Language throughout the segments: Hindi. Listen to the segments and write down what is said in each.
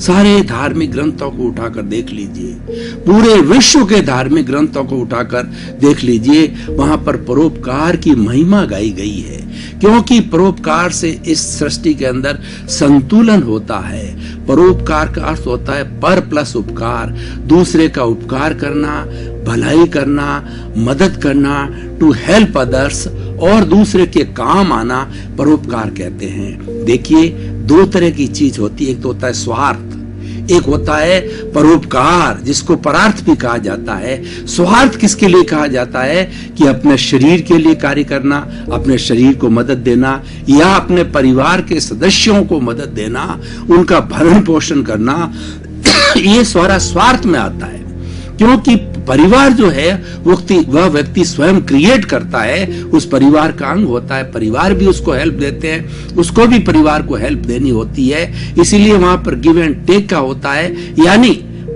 सारे धार्मिक ग्रंथों को उठाकर देख लीजिए, पूरे विश्व के धार्मिक ग्रंथों को उठाकर देख लीजिए, वहां पर परोपकार की महिमा गाई गई है। क्योंकि परोपकार से इस सृष्टि के अंदर संतुलन होता है। परोपकार का अर्थ होता है पर प्लस उपकार, दूसरे का उपकार करना, भलाई करना, मदद करना, टू हेल्प अदर्स, और दूसरे के काम आना परोपकार कहते हैं। देखिए, दो तरह की चीज होती है, एक तो होता है स्वार्थ, एक होता है परोपकार, जिसको परार्थ भी कहा जाता है। स्वार्थ किसके लिए कहा जाता है? कि अपने शरीर के लिए कार्य करना, अपने शरीर को मदद देना, या अपने परिवार के सदस्यों को मदद देना, उनका भरण पोषण करना, ये सारा स्वार्थ में आता है। क्योंकि परिवार जो है वह व्यक्ति स्वयं क्रिएट करता है, उस परिवार का अंग होता है, परिवार भी उसको हेल्प देते हैं, उसको भी परिवार को हेल्प देनी होती है। इसीलिए वहां पर गिव एंड टेक का होता है, यानी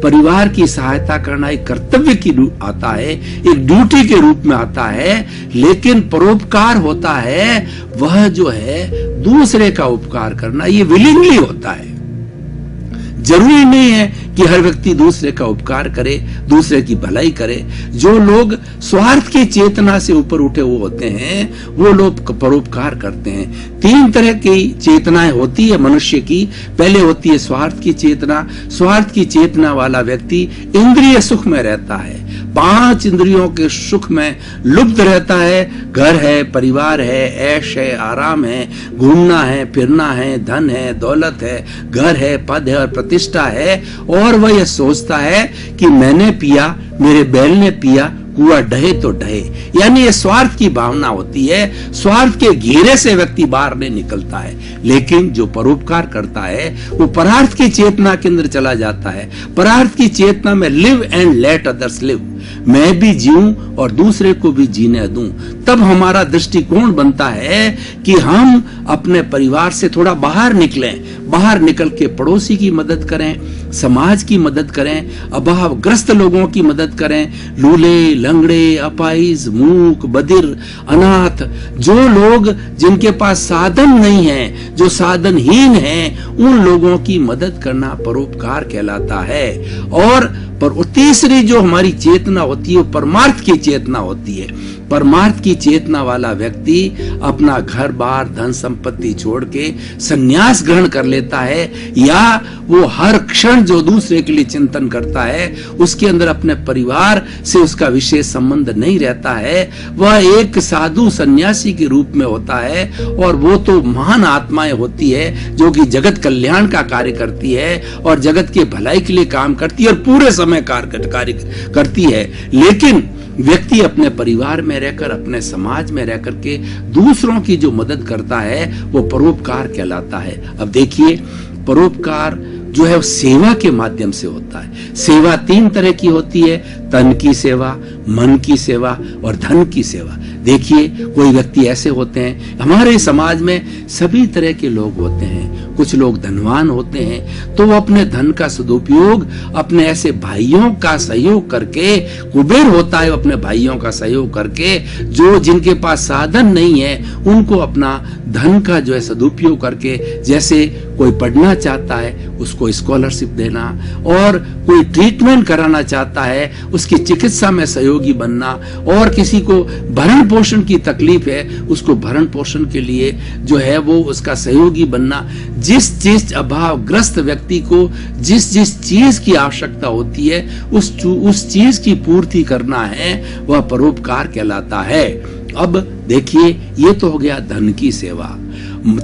परिवार की सहायता करना एक कर्तव्य की रूप आता है, एक ड्यूटी के रूप में आता है। लेकिन परोपकार होता है वह जो है दूसरे का उपकार करना, ये विलिंगली होता है। जरूरी नहीं है कि हर व्यक्ति दूसरे का उपकार करे, दूसरे की भलाई करे। जो लोग स्वार्थ की चेतना से ऊपर उठे हुए होते हैं, वो लोग परोपकार करते हैं। तीन तरह की चेतनाएं होती है मनुष्य की। पहले होती है स्वार्थ की चेतना। स्वार्थ की चेतना वाला व्यक्ति इंद्रिय सुख में रहता है, 5 इंद्रियों के सुख में लुप्त रहता है। घर है, परिवार है, ऐश है, आराम है, घूमना है, फिरना है, धन है, दौलत है, घर है, पद है और प्रतिष्ठा है। और वह यह सोचता है कि मैंने पिया, मेरे बैल ने पिया, कुआं ढहे तो ढहे। यानी ये स्वार्थ की भावना होती है। स्वार्थ के घेरे से व्यक्ति बाहर नहीं निकलता है। लेकिन जो परोपकार करता है वो परार्थ की चेतना के अंदर चला जाता है। परार्थ की चेतना में live and let others live, मैं भी जीऊं और दूसरे को भी जीने दूं। तब हमारा दृष्टिकोण बनता है कि हम अपने परिवार से थोड़ा बाहर निकलें, बाहर निकल के पड़ोसी की मदद करें, समाज की मदद करें, अभावग्रस्त लोगों की मदद करें, लूले, लंगड़े, अपाहिज, मूक, बधिर, अनाथ, जो लोग जिनके पास साधन नहीं है, जो साधनहीन हैं, उन लोगों की मदद करना परोपकार कहलाता है। और पर तीसरी जो हमारी चेतना होती है वो परमार्थ की चेतना होती है। परमार्थ की चेतना वाला व्यक्ति अपना घर बार धन संपत्ति छोड़ के संन्यास ग्रहण कर लेता है, या वो हर क्षण जो दूसरे के लिए चिंतन करता है उसके अंदर अपने परिवार से उसका विशेष संबंध नहीं रहता है। वह एक साधु सन्यासी के रूप में होता है। और वो तो महान आत्माएं होती है जो कि जगत कल्याण का कार्य करती है और जगत के भलाई के लिए काम करती है और पूरे समय कार्य करती है। लेकिन व्यक्ति अपने परिवार में रहकर, अपने समाज में रहकर के दूसरों की जो मदद करता है वो परोपकार कहलाता है। अब देखिए, परोपकार जो है सेवा के माध्यम से होता है। सेवा 3 तरह की होती है, तन की सेवा, मन की सेवा और धन की सेवा। देखिए, कोई व्यक्ति ऐसे होते हैं, हमारे समाज में सभी तरह के लोग होते हैं। कुछ लोग धनवान होते हैं तो वो अपने धन का सदुपयोग अपने ऐसे भाइयों का सहयोग करके, कुबेर होता है अपने भाइयों का सहयोग करके, जो जिनके पास साधन नहीं है उनको अपना धन का जो है सदुपयोग करके, जैसे कोई पढ़ना चाहता है उसको स्कॉलरशिप देना, और कोई ट्रीटमेंट कराना चाहता है उसकी चिकित्सा में सहयोगी बनना, और किसी को भरण पोषण की तकलीफ है उसको भरण पोषण के लिए जो है वो उसका सहयोगी बनना। जिस अभावग्रस्त व्यक्ति को जिस चीज की आवश्यकता होती है उस चीज की पूर्ति करना है, वह परोपकार कहलाता है। अब देखिए, ये तो हो गया धन की सेवा।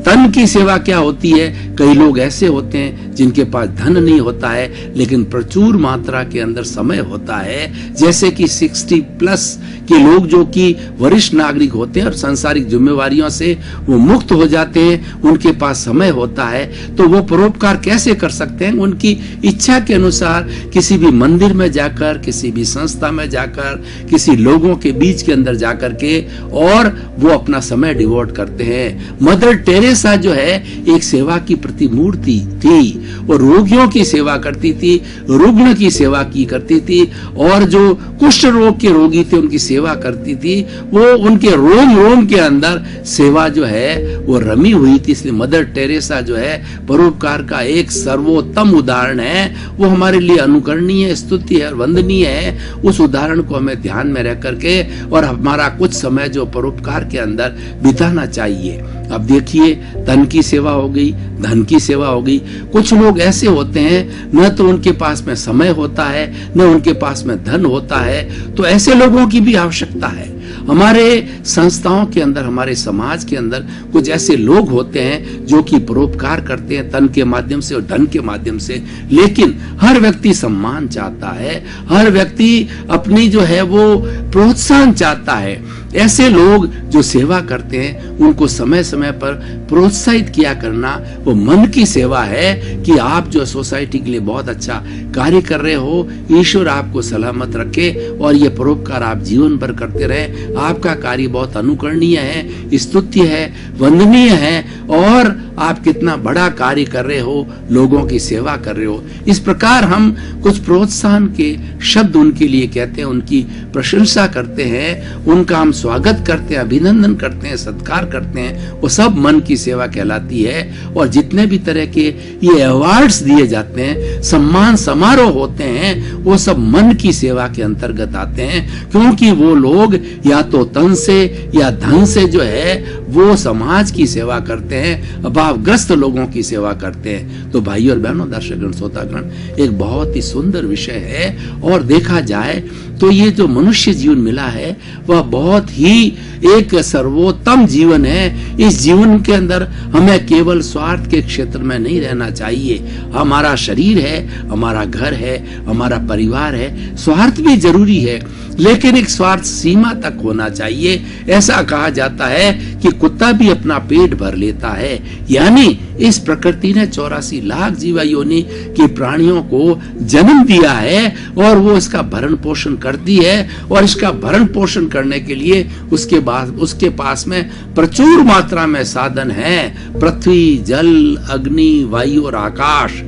तन की सेवा क्या होती है? कई लोग ऐसे होते हैं जिनके पास धन नहीं होता है लेकिन प्रचुर मात्रा के अंदर समय होता है, जैसे कि 60+ के लोग जो कि वरिष्ठ नागरिक होते हैं और सांसारिक जिम्मेवारियों से वो मुक्त हो जाते हैं, उनके पास समय होता है, तो वो परोपकार कैसे कर सकते हैं? उनकी इच्छा के अनुसार किसी भी मंदिर में जाकर, किसी भी संस्था में जाकर, किसी लोगों के बीच के अंदर जाकर के, और वो अपना समय डिवोट करते हैं। मदर टेरेसा जो है एक सेवा की प्रतिमूर्ति थी। वो रोगियों की सेवा करती थी, रुग्ण की सेवा की करती थी, और जो कुष्ठ रोग के रोगी थे उनकी सेवा करती थी। वो उनके रोम रोम के अंदर सेवा जो है वो रमी हुई थी। इसलिए मदर टेरेसा जो है परोपकार का एक सर्वोत्तम उदाहरण है। वो हमारे लिए अनुकरणीय, स्तुति है, वंदनीय है। उस उदाहरण को हमें ध्यान में रख करके और हमारा कुछ समय जो परोपकार के अंदर बिताना चाहिए। अब देखिए, तन की सेवा हो गई, धन की सेवा हो गई। कुछ लोग ऐसे होते हैं न तो उनके पास में समय होता है, न उनके पास में धन होता है, तो ऐसे लोगों की भी आवश्यकता है। हमारे संस्थाओं के अंदर, हमारे समाज के अंदर कुछ ऐसे लोग होते हैं जो कि परोपकार करते हैं तन के माध्यम से और धन के माध्यम से। लेकिन हर व्यक्ति सम्मान चाहता है, हर व्यक्ति अपनी जो है वो प्रोत्साहन चाहता है। ऐसे लोग जो सेवा करते हैं उनको समय समय पर प्रोत्साहित किया करना, वो मन की सेवा है कि आप जो सोसाइटी के लिए बहुत अच्छा कार्य कर रहे हो, ईश्वर आपको सलामत रखे और ये परोपकार आप जीवन भर करते रहे। आपका कार्य बहुत अनुकरणीय है, स्तुत्य है, वंदनीय है, और आप कितना बड़ा कार्य कर रहे हो, लोगों की सेवा कर रहे हो। इस प्रकार हम कुछ प्रोत्साहन के शब्द उनके लिए कहते हैं, उनकी प्रशंसा करते हैं, उनका हम स्वागत करते हैं, अभिनंदन करते हैं, सत्कार करते हैं। वो सब मन की सेवा कहलाती है। और जितने भी तरह के ये अवार्ड्स दिए जाते हैं, सम्मान समारोह होते हैं, वो सब मन की सेवा के अंतर्गत आते हैं, क्योंकि वो लोग या तो तन से या धन से जो है वो समाज की सेवा करते हैं, अभावग्रस्त लोगों की सेवा करते हैं। तो भाई और बहनों, दर्शकगण, श्रोतागण, एक बहुत ही सुंदर विषय है। और देखा जाए तो ये जो मनुष्य जीवन मिला है वह बहुत ही एक सर्वोत्तम जीवन है। इस जीवन के अंदर हमें केवल स्वार्थ के क्षेत्र में नहीं रहना चाहिए। हमारा शरीर है, हमारा घर है, हमारा परिवार है, स्वार्थ भी जरूरी है, लेकिन एक स्वार्थ सीमा तक होना चाहिए। ऐसा कहा जाता है कि कुत्ता भी अपना पेट भर लेता है। यानी इस प्रकृति ने 84 लाख जीवा योनि के प्राणियों को जन्म दिया है और वो इसका भरण पोषण करती है। और इसका भरण पोषण करने के लिए उसके पास में प्रचुर मात्रा में साधन है। पृथ्वी, जल, अग्नि, वायु और आकाश,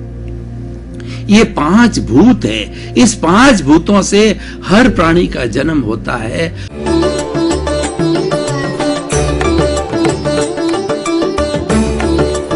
ये 5 भूत है। इस 5 भूतों से हर प्राणी का जन्म होता है